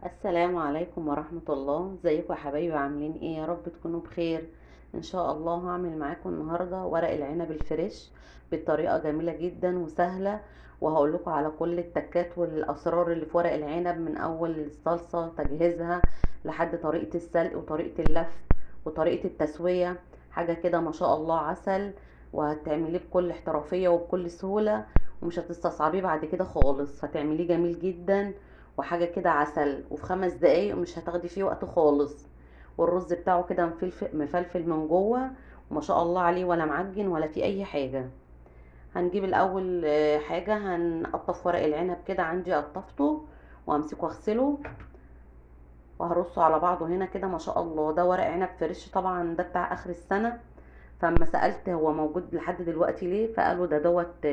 السلام عليكم ورحمة الله. ازيكم يا حبايبي؟ عاملين ايه؟ يا رب تكونوا بخير. ان شاء الله هعمل معاكم النهاردة ورق العنب الفريش بطريقة جميلة جدا وسهلة، وهقول لكم على كل التكات والاسرار اللي في ورق العنب، من اول الصلصة تجهيزها لحد طريقة السلق وطريقة اللف وطريقة التسوية. حاجة كده ما شاء الله عسل، وهتعمليه بكل احترافية وبكل سهولة، ومش هتستصعبيه بعد كده خالص. هتعمليه جميل جدا وحاجة كده عسل، وفي 5 دقايق مش هتاخدي فيه وقت خالص. والرز بتاعه كده مفلفل من جوه، وما شاء الله عليه، ولا معجن ولا فيه اي حاجة. هنجيب الاول حاجة هنقطف ورق العنب كده. عندي قطفته وامسكه اغسله وهرصه على بعضه هنا كده. ما شاء الله ده ورق عنب فريش طبعا، ده بتاع اخر السنة. فاما سألت هو موجود لحد دلوقتي ليه، فقالوا ده دوت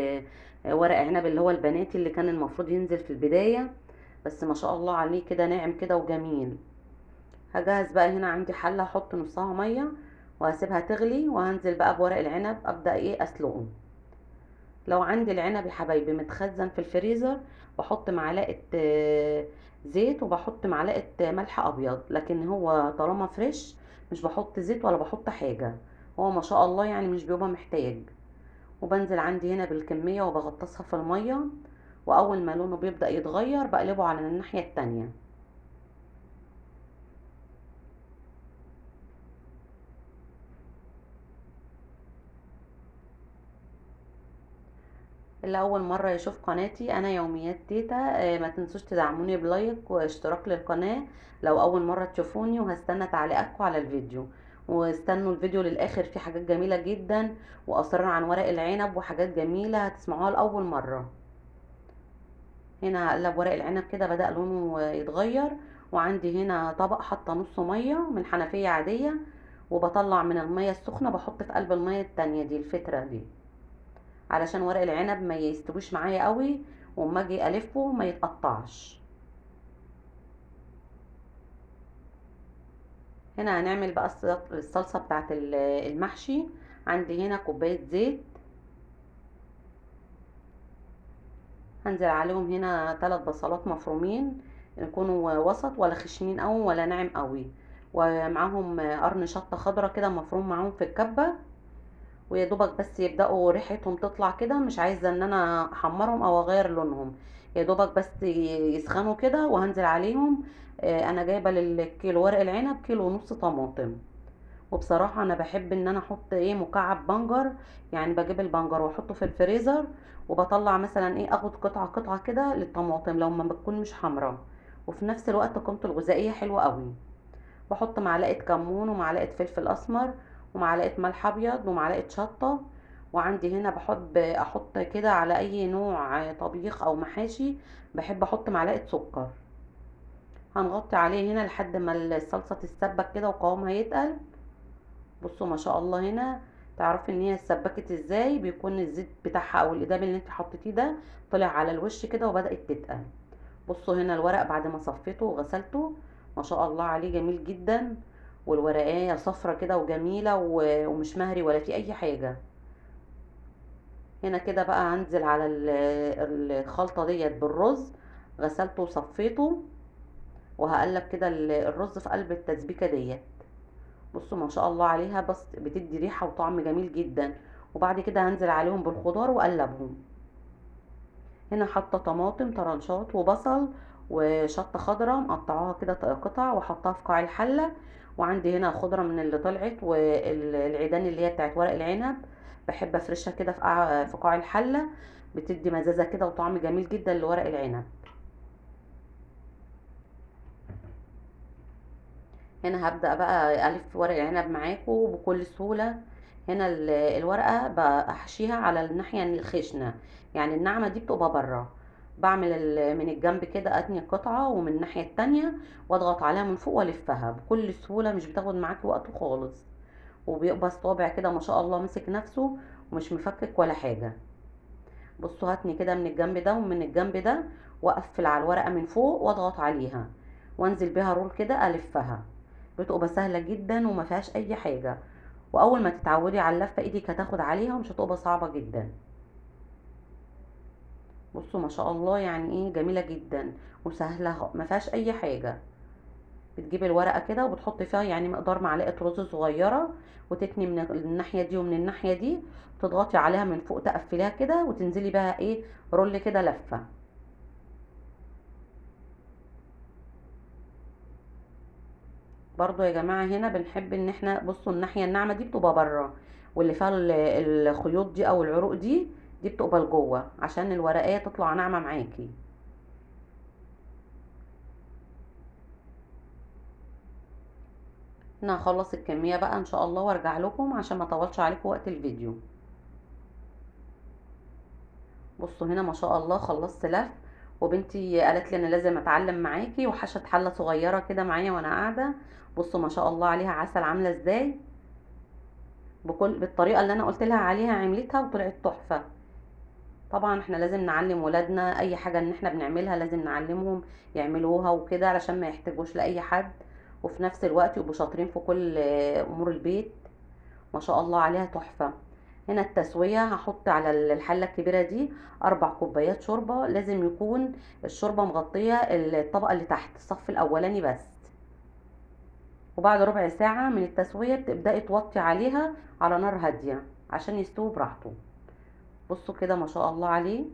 ورق عنب اللي هو البناتي اللي كان المفروض ينزل في البداية. بس ما شاء الله عليه كده ناعم كده وجميل. هجهز بقى هنا عندي حلة، احط نصها مية وهسيبها تغلي، وهنزل بقى بورق العنب ابدأ ايه اسلقه. لو عندي العنب يا حبايبي متخزن في الفريزر، بحط معلقة زيت، وبحط معلقة ملح ابيض. لكن هو طالما فريش مش بحط زيت ولا بحط حاجة. هو ما شاء الله يعني مش بيبقى محتاج. وبنزل عندي هنا بالكمية وبغطسها في المية، واول ما لونه بيبدأ يتغير بقلبه على الناحية التانية. اللي اول مره يشوف قناتي انا يوميات تيتا، ما تنسوش تدعموني بلايك واشتراك للقناه لو اول مره تشوفوني، وهستنى تعليقاتكم على الفيديو. واستنوا الفيديو للاخر، فيه حاجات جميله جدا واسرار عن ورق العنب وحاجات جميله هتسمعوها لاول مره. هنا هقلب ورق العنب كده بدأ لونه يتغير. وعندي هنا طبق حاطه نص ميه من حنفيه عاديه، وبطلع من الميه السخنه بحط في قلب الميه التانية دي الفتره دي، علشان ورق العنب ما يستويش معايا قوي، وما اجي الفه ما يتقطعش. هنا هنعمل بقى الصلصة بتاعت المحشي. عندي هنا كوباية زيت، هنزل عليهم هنا 3 بصلات مفرومين، يكونوا وسط ولا خشنين قوي ولا ناعم قوي، ومعاهم قرن شطة خضرة كده مفروم معاهم في الكبة. ويا دوبك بس يبداوا ريحتهم تطلع كده، مش عايزه ان انا احمرهم او اغير لونهم. يا دوبك بس يسخنوا كده وهنزل عليهم. انا جايبه للكيلو ورق العنب كيلو ونص طماطم. وبصراحه انا بحب ان انا احط ايه مكعب بنجر، يعني بجيب البنجر واحطه في الفريزر، وبطلع مثلا ايه اخد قطعه قطعه كده للطماطم لو ما بتكون مش حمراء، وفي نفس الوقت قيمته الغذائيه حلوه قوي. بحط معلقة كمون ومعلقة فلفل اسمر ومعلقة ملح ابيض ومعلقة شطة. وعندي هنا بحب احط كده على اي نوع طبيخ او محاشي، بحب احط معلقة سكر. هنغطي عليه هنا لحد ما الصلصة تتسبك كده وقوامها يتقل. بصوا ما شاء الله هنا تعرفي ان هي اتسبكت ازاي، بيكون الزيت بتاعها او الادام اللي انت حطيتيه ده طلع على الوش كده وبدأت تتقل. بصوا هنا الورق بعد ما صفيته وغسلته ما شاء الله عليه جميل جدا، والورقايه صفرة كده وجميلة ومش مهري ولا في اي حاجة. هنا كده بقى هنزل على الخلطة ديت بالرز، غسلته وصفيته، وهقلب كده الرز في قلب التسبيكة ديت. بصوا ما شاء الله عليها، بس بتدي ريحة وطعم جميل جدا. وبعد كده هنزل عليهم بالخضار واقلبهم. هنا حاطه طماطم طرنشات وبصل وشطه خضراء مقطعاها كده قطع وحطها في قاع الحله. وعندي هنا خضره من اللي طلعت والعيدان اللي هي بتاعت ورق العنب، بحب افرشها كده في قاع الحله، بتدي مزازه كده وطعم جميل جدا لورق العنب. هنا هبدأ بقى ألف ورق العنب معاكم بكل سهولة. هنا الورقة بحشيها على الناحية الخشنة، يعني الناعمة دي بتبقى برا. بعمل من الجنب كده أتني قطعة، ومن الناحية التانية واضغط عليها من فوق والفها بكل سهولة، مش بتاخد معاكي وقت خالص. وبيبقى الصابع كده ما شاء الله مسك نفسه ومش مفكك ولا حاجة. بصوا هاتني كده من الجنب ده ومن الجنب ده، واقفل على الورقة من فوق واضغط عليها، وانزل بيها رول كده الفها. بتبقى سهلة جدا وما فيهاش اي حاجة. واول ما تتعودي على اللفة ايدك هتاخد عليها ومش هتبقى صعبة جدا. بصوا ما شاء الله، يعني ايه جميلة جدا وسهلة، ما فيهاش اي حاجة. بتجيبي الورقة كده وبتحطي فيها يعني مقدار معلقة رز صغيرة، وتتني من الناحية دي ومن الناحية دي، تضغطي عليها من فوق تقفليها كده وتنزلي بقى ايه، رول كده لفة. برضو يا جماعة هنا بنحب ان احنا، بصوا الناحية الناعمة دي بتبقى بره، واللي فيها الخيوط دي او العروق دي، دي بتبقى لجوه عشان الورقية تطلع ناعمة معاكي. انا هخلص الكمية بقى ان شاء الله وارجع لكم عشان ما اطولش عليكم وقت الفيديو. بصوا هنا ما شاء الله خلصت لف، وبنتي قالت لي انا لازم اتعلم معاكي، وحشت حلة صغيرة كده معايا وانا قاعدة. بصوا ما شاء الله عليها عسل عاملة ازاي، بالطريقة اللي انا قلت لها عليها عملتها وطلعت تحفة. طبعا احنا لازم نعلم ولادنا اي حاجة ان احنا بنعملها، لازم نعلمهم يعملوها وكده علشان ما يحتاجوش لاي حد، وفي نفس الوقت يبقوا شاطرين في كل امور البيت. ما شاء الله عليها تحفة. هنا التسوية، هحط على الحلة الكبيرة دي 4 كوبايات شوربة، لازم يكون الشوربة مغطية الطبقة اللي تحت الصف الاولاني بس. وبعد ربع ساعة من التسوية بتبدأي توطي عليها على نار هادية عشان يستوي براحته. بصوا كده ما شاء الله عليه،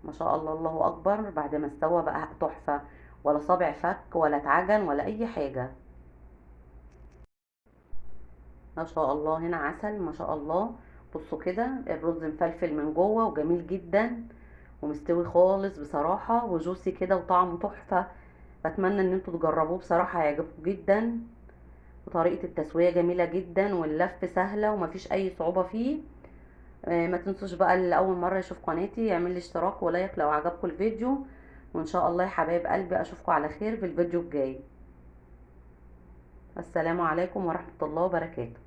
ما شاء الله الله اكبر، بعد ما استوى بقى تحفة، ولا صابع فك ولا اتعجن ولا اي حاجة. ما شاء الله هنا عسل ما شاء الله. بصوا كده الرز مفلفل من جوه وجميل جدا، ومستوي خالص بصراحة، وجوسي كده وطعمه تحفة. بتمنى ان انتوا تجربوه بصراحة، هيعجبكم جدا. وطريقة التسوية جميلة جدا، واللف سهلة ومفيش اي صعوبة فيه. ما تنسوش بقى اللي اول مرة يشوف قناتي يعمل لي اشتراك ولايك لو عجبكم الفيديو. وان شاء الله يا حبايب قلبي اشوفكم على خير في الفيديو الجاي. السلام عليكم ورحمة الله وبركاته.